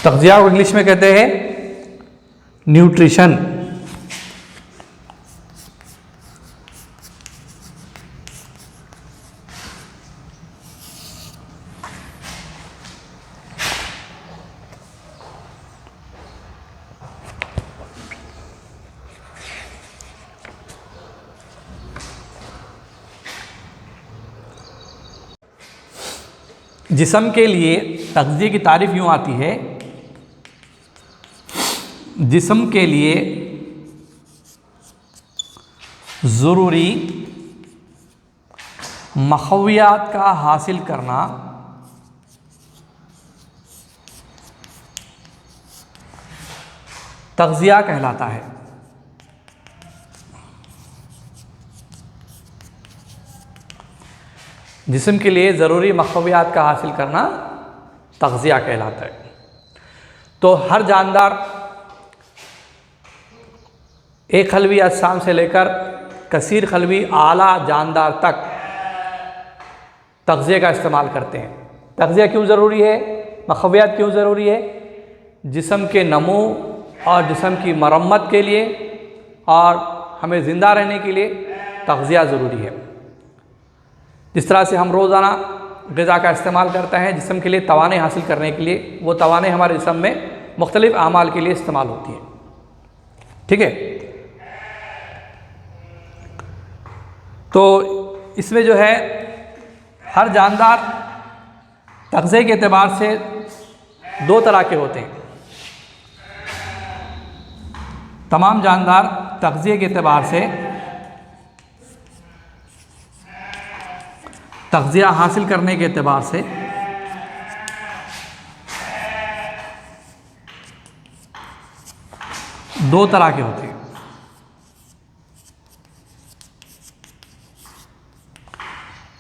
तग़ज़िया को इंग्लिश में कहते हैं न्यूट्रिशन। जिस्म के लिए तग़ज़िया की तारीफ़ यूँ आती है, जिस्म के लिए ज़रूरी मख़वियात का हासिल करना तग़ज़िया कहलाता है। जिस्म के लिए ज़रूरी मख़वियात का हासिल करना तग़ज़िया कहलाता है। तो हर जानदार एक खलवी अजसाम से लेकर कसीर खलवी आला जानदार तक तग़ज़िया का इस्तेमाल करते हैं। तग़ज़िया क्यों ज़रूरी है, मख़वियात क्यों ज़रूरी है? जिस्म के नमो और जिस्म की मरम्मत के लिए और हमें ज़िंदा रहने के लिए तग़ज़िया ज़रूरी है। जिस तरह से हम रोज़ाना ग़िज़ा का इस्तेमाल करते हैं जिस्म के लिए तवाने हासिल करने के लिए, वो तवाने हमारे जिस्म में मुख्तलिफ़ आमाल के लिए इस्तेमाल होती हैं। ठीक है, तो इसमें जो है हर जानदार तग़ज़िया के एतबार से दो तरह के होते हैं। तमाम जानदार तग़ज़िया के एतबार से तग़ज़िया हासिल करने के एतबार से दो तरह के होते हैं।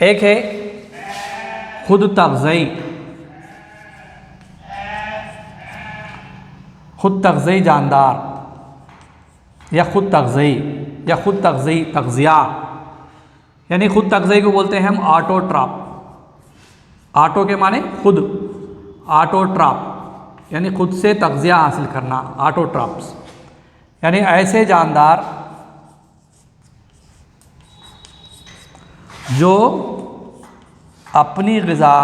एक है खुद तग़ज़ई, खुद तग़ज़ई जानदार या खुद तग़ज़ई या खुद तग़ज़ई तग़ज़िया, यानी खुद तग़ज़ई को बोलते हैं हम ऑटोट्रॉप। ऑटो के माने खुद, ऑटोट्रॉप यानी खुद से तग़ज़िया हासिल करना, ऑटोट्रॉप्स यानी ऐसे जानदार जो अपनी ग़िज़ा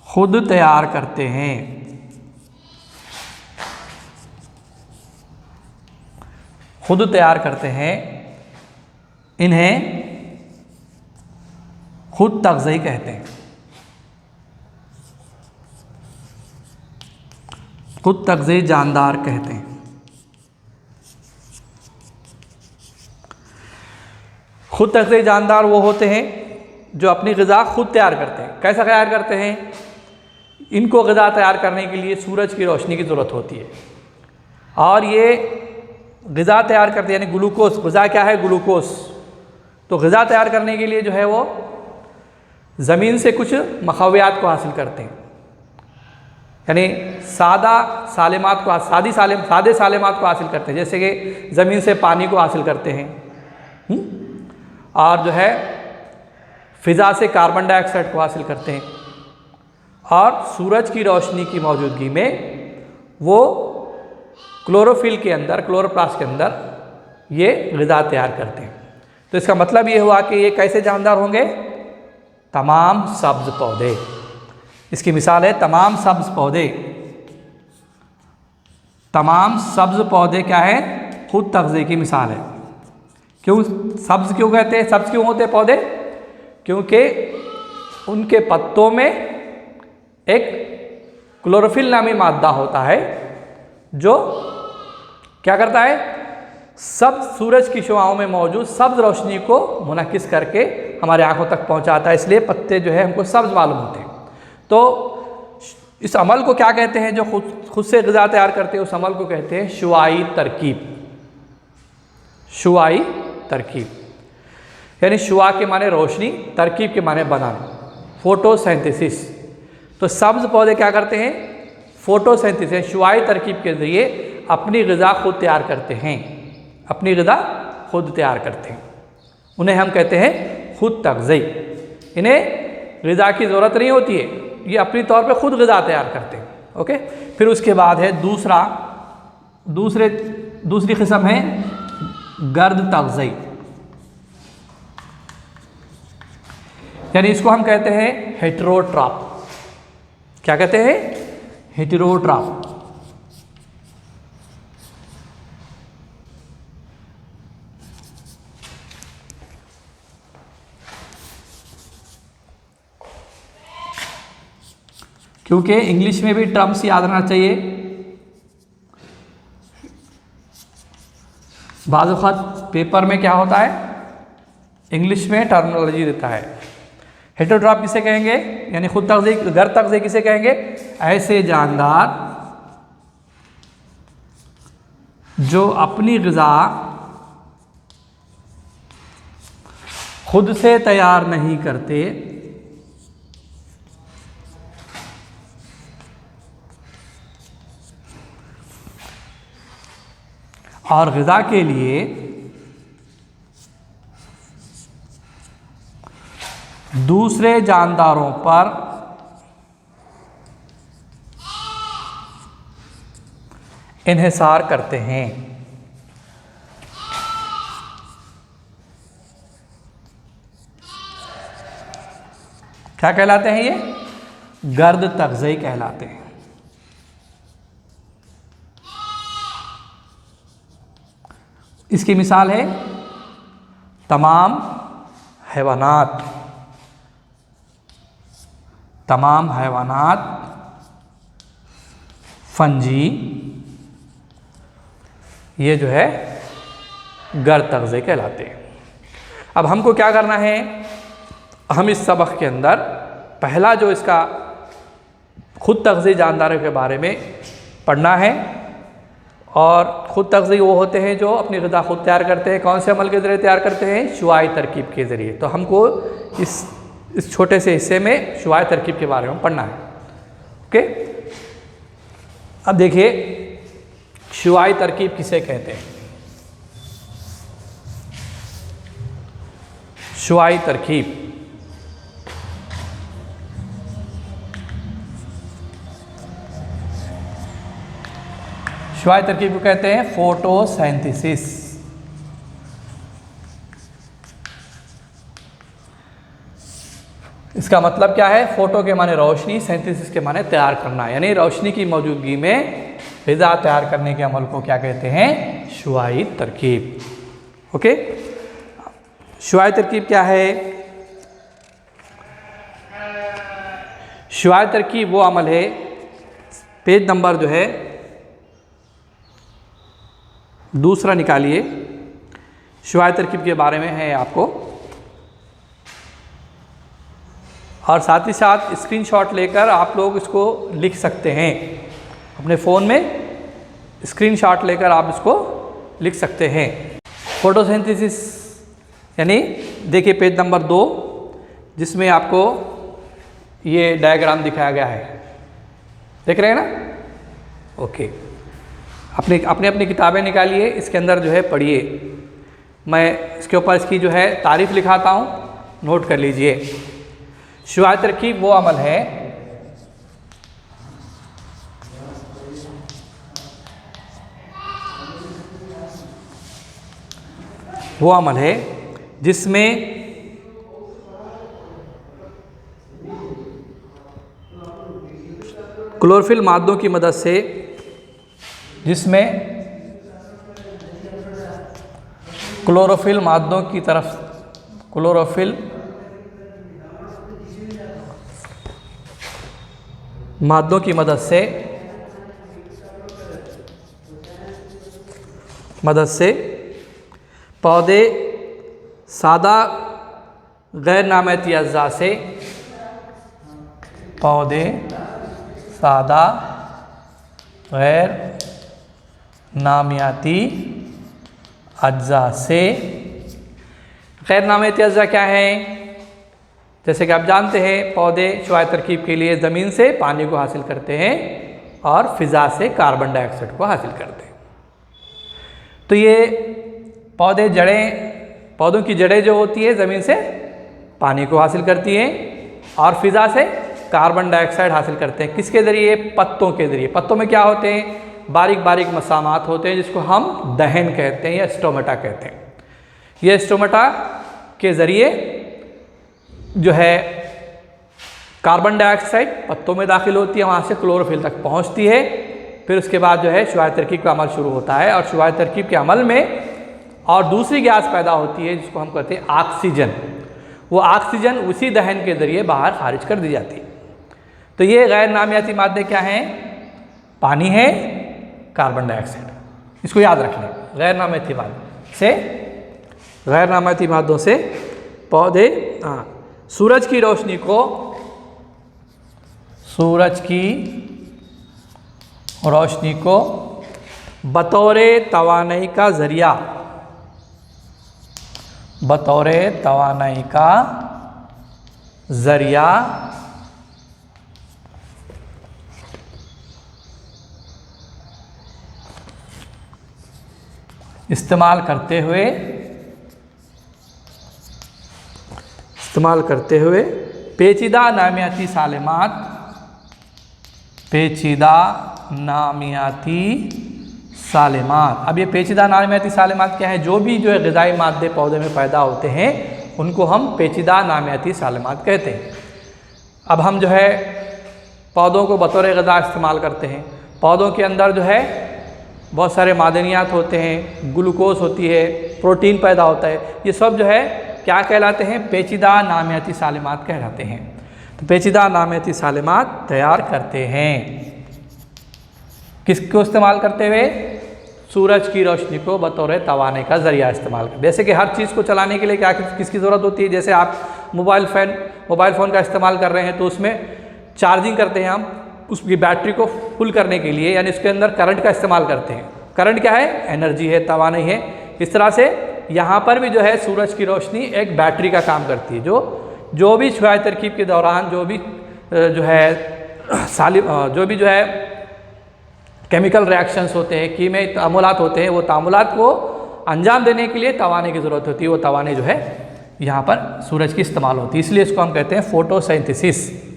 खुद तैयार करते हैं। खुद तैयार करते हैं, इन्हें खुद तग़ज़ई कहते हैं। खुद तग़ज़ई जानदार कहते हैं। खुद तग़ज़ई जानदार वो होते हैं जो अपनी ग़िज़ा खुद तैयार करते हैं। कैसा तैयार करते हैं? इनको ग़िज़ा तैयार करने के लिए सूरज की रोशनी की ज़रूरत होती है और ये ग़िज़ा तैयार करते हैं, यानी ग्लूकोज़। ग़िज़ा क्या है? ग्लूकोज़। तो ग़िज़ा तैयार करने के लिए जो है वो ज़मीन से कुछ मख़वियात को हासिल करते हैं, यानी सादे सालिमात को हासिल करते हैं, जैसे कि ज़मीन से पानी को हासिल करते हैं और जो है फ़िज़ा से कार्बन डाइऑक्साइड को हासिल करते हैं और सूरज की रोशनी की मौजूदगी में वो क्लोरोफिल के अंदर, क्लोरोप्लास्ट के अंदर ये ग़िज़ा तैयार करते हैं। तो इसका मतलब ये हुआ कि ये कैसे जानदार होंगे? तमाम सब्ज़ पौधे। इसकी मिसाल है तमाम सब्ज़ पौधे। तमाम सब्ज़ पौधे क्या है? खुद तग़ज़िया की मिसाल है। क्यों सब्ज़ क्यों कहते हैं? सब्ज़ क्यों होते हैं पौधे? क्योंकि उनके पत्तों में एक क्लोरोफिल नामी मादा होता है जो क्या करता है? सब सूरज की शुआओं में मौजूद सब्ज़ रोशनी को मुनक्किस करके हमारे आँखों तक पहुँचाता है, इसलिए पत्ते जो है हमको सब्ज़ मालूम होते हैं। तो इस अमल को क्या कहते हैं? जो खुद से ग़िज़ा तैयार करते हैं उस अमल को कहते हैं शुआई तरकीब। शुआई तरकीब यानी शुआ के माने रोशनी, तरकीब के माने बनाना, फोटोसिंथेसिस। तो सब्ज़ पौधे क्या करते हैं? फोटोसिंथेसिस, शुआई तरकीब के ज़रिए अपनी ग़िज़ा खुद तैयार करते हैं। अपनी ग़िज़ा खुद तैयार करते हैं, उन्हें हम कहते हैं खुद तग़ज़ई। इन्हें ग़िज़ा की ज़रूरत नहीं होती है, ये अपनी तौर पे खुद ग़िज़ा तैयार करते हैं। ओके, फिर उसके बाद है दूसरी किस्म है गर्द तग़ज़ी, यानी इसको हम कहते हैं हेटेरोट्रॉप। क्या कहते हैं? हेटेरोट्रॉप। क्योंकि इंग्लिश में भी टर्म्स याद रहना चाहिए, बाज़ वक़्त पेपर में क्या होता है, इंग्लिश में टर्मिनोलॉजी देता है। हेटेरोट्रॉप किसे कहेंगे, यानी खुद तग़ज़ी, गर्द तग़ज़ी किसे कहेंगे? ऐसे जानदार जो अपनी ग़िज़ा खुद से तैयार नहीं करते और ग़िज़ा के लिए दूसरे जानदारों पर इन्हिसार करते हैं। क्या कहलाते हैं ये? गर्द तग़ज़ी कहलाते हैं। इसकी मिसाल है तमाम हैवानात, फंजी, ये जो है गर्द तग़ज़ी कहलाते हैं। अब हमको क्या करना है, हम इस सबक के अंदर पहला जो इसका खुद तग़ज़ी जानदारों के बारे में पढ़ना है। और ख़ुद तग़ज़ी वो होते हैं जो अपनी ग़िज़ा खुद तैयार करते हैं। कौन से अमल के ज़रिए तैयार करते हैं? शुआई तरकीब के ज़रिए। तो हमको इस छोटे से हिस्से में शुआई तरकीब के बारे में पढ़ना है। ओके, अब देखिए शुआई तरकीब किसे कहते हैं? शुआई तरकीब शुआई तरकीब को कहते हैं फोटोसिंथेसिस। इसका मतलब क्या है? फोटो के माने रोशनी, सिंथेसिस के माने तैयार करना, यानी रोशनी की मौजूदगी में ग़िज़ा तैयार करने के अमल को क्या कहते हैं? शुआई तरकीब। ओके, शुआई तरकीब क्या है? शुआई तरकीब वो अमल है, पेज नंबर जो है दूसरा निकालिए, शुआई तरकीब के बारे में है आपको, और साथ ही साथ स्क्रीनशॉट लेकर आप लोग इसको लिख सकते हैं। अपने फ़ोन में स्क्रीनशॉट लेकर आप इसको लिख सकते हैं। फोटोसिंथेसिस यानी देखिए पेज नंबर 2, जिसमें आपको ये डायग्राम दिखाया गया है, देख रहे हैं ना? ओके, अपनी किताबें निकालिए, इसके अंदर जो है पढ़िए। मैं इसके ऊपर इसकी जो है तारीफ़ लिखाता हूँ, नोट कर लीजिए। शुआई तरकीब वो अमल है जिसमें क्लोरोफिल मादों की मदद से क्लोरोफिल मादों की मदद से पौधे सादा गैर नामियाती अज्जा से गैर नामियाती अज्जा क्या है? जैसे कि आप जानते हैं, पौधे शुआई तरकीब के लिए ज़मीन से पानी को हासिल करते हैं और फ़िज़ा से कार्बन डाइऑक्साइड को हासिल करते हैं। तो ये पौधों की जड़ें जो होती है ज़मीन से पानी को हासिल करती हैं और फ़िज़ा से कार्बन डाइऑक्साइड हासिल करते हैं। किसके ज़रिए? पत्तों के ज़रिए। पत्तों में क्या होते हैं? बारीक बारीक मसामात होते हैं जिसको हम दहन कहते हैं या स्टोमेटा कहते हैं। ये स्टोमेटा के ज़रिए जो है कार्बन डाइऑक्साइड पत्तों में दाखिल होती है, वहाँ से क्लोरोफिल तक पहुँचती है। फिर उसके बाद जो है शुआई तरकीब का अमल शुरू होता है और शुआई तरकीब के अमल में और दूसरी गैस पैदा होती है जिसको हम कहते हैं ऑक्सीजन। वो ऑक्सीजन उसी दहन के ज़रिए बाहर खारिज कर दी जाती है। तो ये गैर नामियाती मादे क्या हैं? पानी है, कार्बन डाइऑक्साइड। इसको याद रख लें। गैर नामियाती मादे से, गैर नामियाती मादों से पौधे सूरज की रोशनी को, सूरज की रोशनी को बतौरे तवानाई का ज़रिया, बतौरे तवानाई का ज़रिया इस्तेमाल करते हुए पेचीदा नामियाती सालेमात, पेचीदा नामियाती सालेमात। अब ये पेचीदा नामियाती सालेमात क्या है? जो भी जो है ग़िज़ाई मादे पौधे में पैदा होते हैं उनको हम पेचीदा नामियाती सालेमात कहते हैं। अब हम जो है पौधों को बतौर ग़िज़ा इस्तेमाल करते हैं। पौधों के अंदर जो है बहुत सारे मादनियात होते हैं, ग्लूकोज होती है, प्रोटीन पैदा होता है। ये सब जो है क्या कहलाते हैं? पेचीदा नामियाती सालेमात कहलाते हैं। तो पेचीदा नामियाती सालेमात तैयार करते हैं किसको इस्तेमाल करते हुए? सूरज की रोशनी को बतौर तवाने का ज़रिया इस्तेमाल कर। जैसे कि हर चीज़ को चलाने के लिए क्या किसकी ज़रूरत होती है? जैसे आप मोबाइल फ़ोन का इस्तेमाल कर रहे हैं तो उसमें चार्जिंग करते हैं हम, उसकी बैटरी को फुल करने के लिए, यानी उसके अंदर करंट का इस्तेमाल करते हैं। करंट क्या है? एनर्जी है, तवानाई है। इस तरह से यहाँ पर भी जो है सूरज की रोशनी एक बैटरी का काम करती है। जो भी शुआई तरकीब के दौरान जो भी जो है केमिकल रिएक्शंस होते हैं, कीमियाई तामुलात होते हैं, वो तामुलात को अंजाम देने के लिए तवाने की ज़रूरत होती है। वो तवाने जो है यहाँ पर सूरज की इस्तेमाल होती है, इसलिए इसको हम कहते हैं फोटोसिंथेसिस।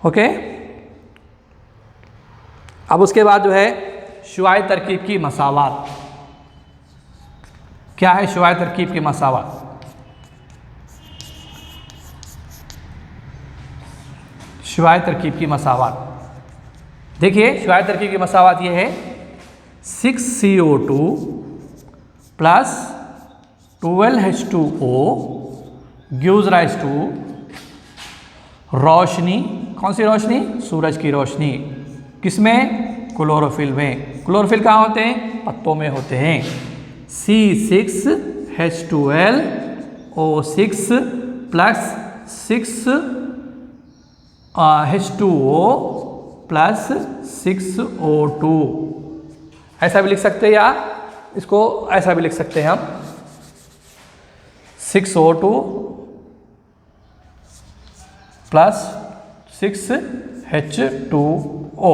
ओके। अब उसके बाद जो है शुआई तरकीब की मसावात। क्या है शुआई तरकीब की मसावात? शुआई तरकीब की मसावात देखिए, शुआई तरकीब की मसावात ये है 6CO2 plus 12H2O gives rise to रोशनी। कौन सी रोशनी? सूरज की रोशनी। किसमें? क्लोरोफिल में। क्लोरोफिल कहाँ होते हैं? पत्तों में होते हैं। C6H12O6 plus 6H2O plus 6O2। ऐसा भी लिख सकते हैं या इसको ऐसा भी लिख सकते हैं हम 6O2 प्लस 6H2O।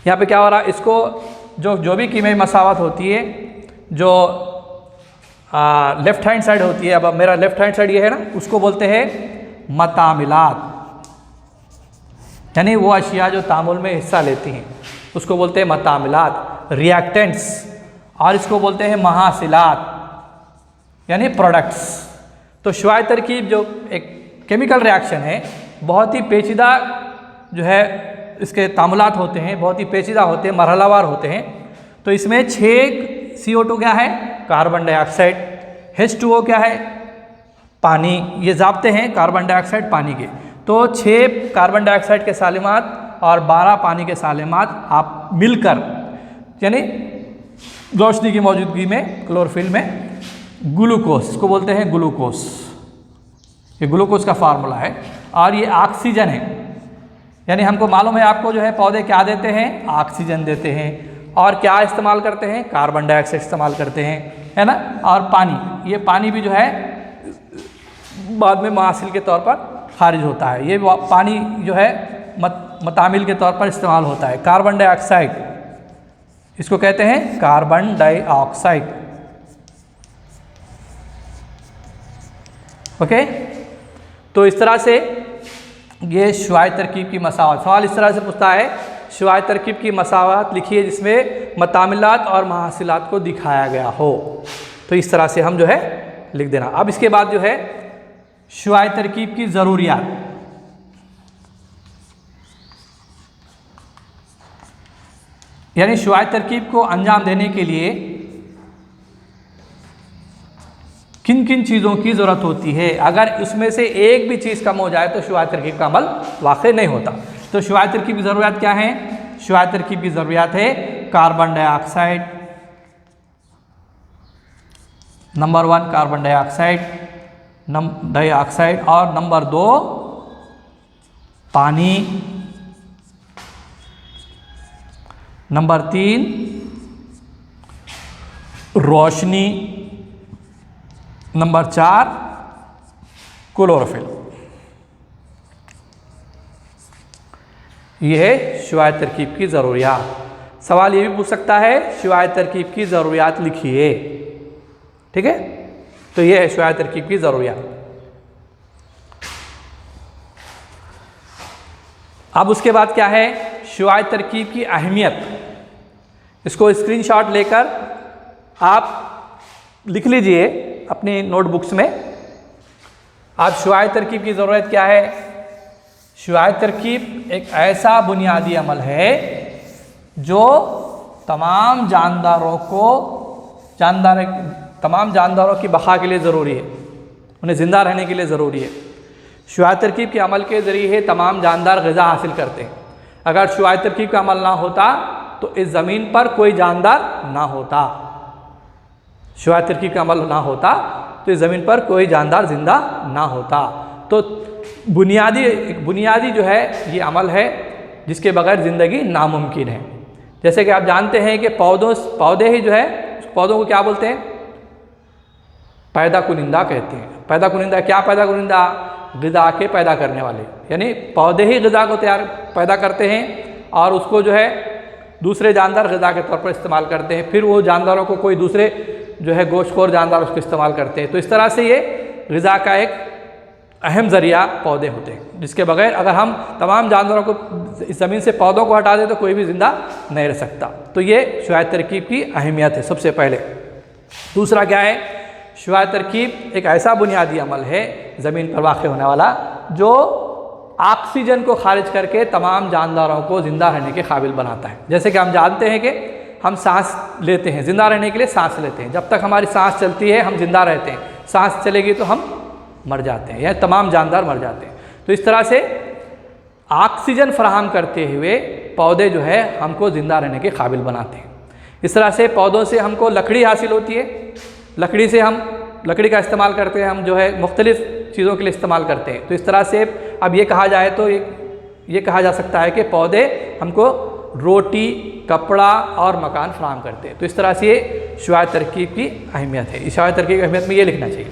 यहाँ पे क्या हो रहा है? इसको जो भी कीमियाई मसावत होती है, जो लेफ्ट हैंड साइड होती है, अब मेरा लेफ्ट हैंड साइड ये है ना, उसको बोलते हैं मतामिलात, यानी वो अशिया जो तामुल में हिस्सा लेती हैं उसको बोलते हैं मतामिलात, रिएक्टेंट्स। और इसको बोलते हैं महासिलात, यानी प्रोडक्ट्स। तो शुआई तरकीब जो एक केमिकल रिएक्शन है, बहुत ही पेचीदा जो है इसके तामुलात होते हैं, बहुत ही पेचीदा होते हैं, मरहलावार होते हैं। तो इसमें 6 CO2 क्या है? Carbon dioxide. H2O क्या है? पानी। ये ज़ाब्ते हैं कार्बन डाइऑक्साइड पानी के। तो 6 कार्बन डाइऑक्साइड के सालिमात और 12 पानी के सालिमात आप मिलकर, यानी रोशनी की मौजूदगी में क्लोरोफिल में ग्लूकोज, इसको बोलते हैं ग्लूकोज। ये ग्लूकोज का फार्मूला है। और ये ऑक्सीजन है, यानी हमको मालूम है आपको जो है पौधे क्या देते हैं? ऑक्सीजन देते हैं। और क्या इस्तेमाल करते हैं? कार्बन डाइऑक्साइड इस्तेमाल करते हैं, है ना। और पानी, ये पानी भी जो है बाद में मुआसिल के तौर पर खारिज होता है। ये पानी जो है मतामिल के तौर पर इस्तेमाल होता है। कार्बन डाइऑक्साइड, इसको कहते हैं कार्बन डाइऑक्साइड। ओके, तो इस तरह से ये शुआई तरकीब की मसावत। सवाल इस तरह से पूछता है, शुआई तरकीब की मसावत लिखिए जिसमें मतामिलात और महासिलात को दिखाया गया हो। तो इस तरह से हम जो है लिख देना। अब इसके बाद जो है शुआई तरकीब की ज़रूरियात, यानी शुआई तरकीब को अंजाम देने के लिए किन किन चीज़ों की ज़रूरत होती है। अगर उसमें से एक भी चीज़ कम हो जाए तो शुआई तरकीब का अमल वाक़ई नहीं होता। तो शुआई तरकीब की ज़रूरियात क्या है? शुआई तरकीब की ज़रूरियात है carbon dioxide, number 1 carbon dioxide, और नंबर 2 पानी, नंबर 3 रोशनी, नंबर 4 क्लोरोफिल। यह है शुआई तरकीब की ज़रूरियात। सवाल ये भी पूछ सकता है शुआई तरकीब की ज़रूरियात लिखिए, ठीक है। तो यह है शुआई तरकीब की ज़रूरियात। अब उसके बाद क्या है, शुआई तरकीब की अहमियत। इसको स्क्रीनशॉट लेकर आप लिख लीजिए अपनी नोटबुक्स में। अब शुआई तरकीब की ज़रूरत क्या है? शुआई तरकीब एक ऐसा बुनियादी अमल है जो तमाम जानदारों की बका के लिए ज़रूरी है, उन्हें ज़िंदा रहने के लिए ज़रूरी है। शुआई तरकीब के अमल के ज़रिए तमाम जानदार ग़िज़ा हासिल करते हैं। अगर शुआई तरकीब का अमल ना होता तो इस ज़मीन पर कोई जानदार ना होता। शुआई तरकीब का अमल ना होता तो इस ज़मीन पर कोई जानदार ज़िंदा ना होता। तो बुनियादी जो है ये अमल है जिसके बगैर ज़िंदगी नामुमकिन है। जैसे कि आप जानते हैं कि पौधे ही जो है, पौधों को क्या बोलते हैं? पैदा कुनिंदा कहते हैं। पैदा कुनिंदा क्या? पैदा कुनिंदा ग़िज़ा के पैदा करने वाले, यानी पौधे ही ग़िज़ा को पैदा करते हैं और उसको जो है दूसरे जानदार ग़िज़ा के तौर पर इस्तेमाल करते हैं। फिर वो जानदारों को कोई दूसरे जो है गोश्तखोर जानदार उसको इस्तेमाल करते हैं। तो इस तरह से ये ग़िज़ा का एक अहम ज़रिया पौधे होते हैं, जिसके बगैर अगर हम तमाम जानवरों को इस ज़मीन से पौधों को हटा दें तो कोई भी ज़िंदा नहीं रह सकता। तो ये शुआई तरकीब की अहमियत है सबसे पहले। दूसरा क्या है, शुआई तरकीब एक ऐसा बुनियादी अमल है ज़मीन पर वाक़ होने वाला जो ऑक्सीजन को खारिज करके तमाम जानदारों को ज़िंदा रहने के काबिल बनाता है। जैसे कि हम जानते हैं कि हम सांस लेते हैं, ज़िंदा रहने के लिए सांस लेते हैं। जब तक हमारी सांस चलती है हम ज़िंदा रहते हैं, सांस चलेगी तो हम मर जाते हैं, या तमाम जानदार मर जाते हैं। तो इस तरह से ऑक्सीजन फराहम करते हुए पौधे जो है हमको ज़िंदा रहने के काबिल बनाते हैं। इस तरह से पौधों से हमको लकड़ी हासिल होती है, लकड़ी से हम लकड़ी का इस्तेमाल करते हैं, हम जो है मुख्तलिफ़ चीज़ों के लिए इस्तेमाल करते हैं। तो इस तरह से अब ये कहा जाए तो ये कहा जा सकता है कि पौधे हमको रोटी, कपड़ा और मकान फराहम करते हैं। तो इस तरह से ये शुआई तरकीब की अहमियत है। इस शुआई तरकीब की अहमियत में ये लिखना चाहिए।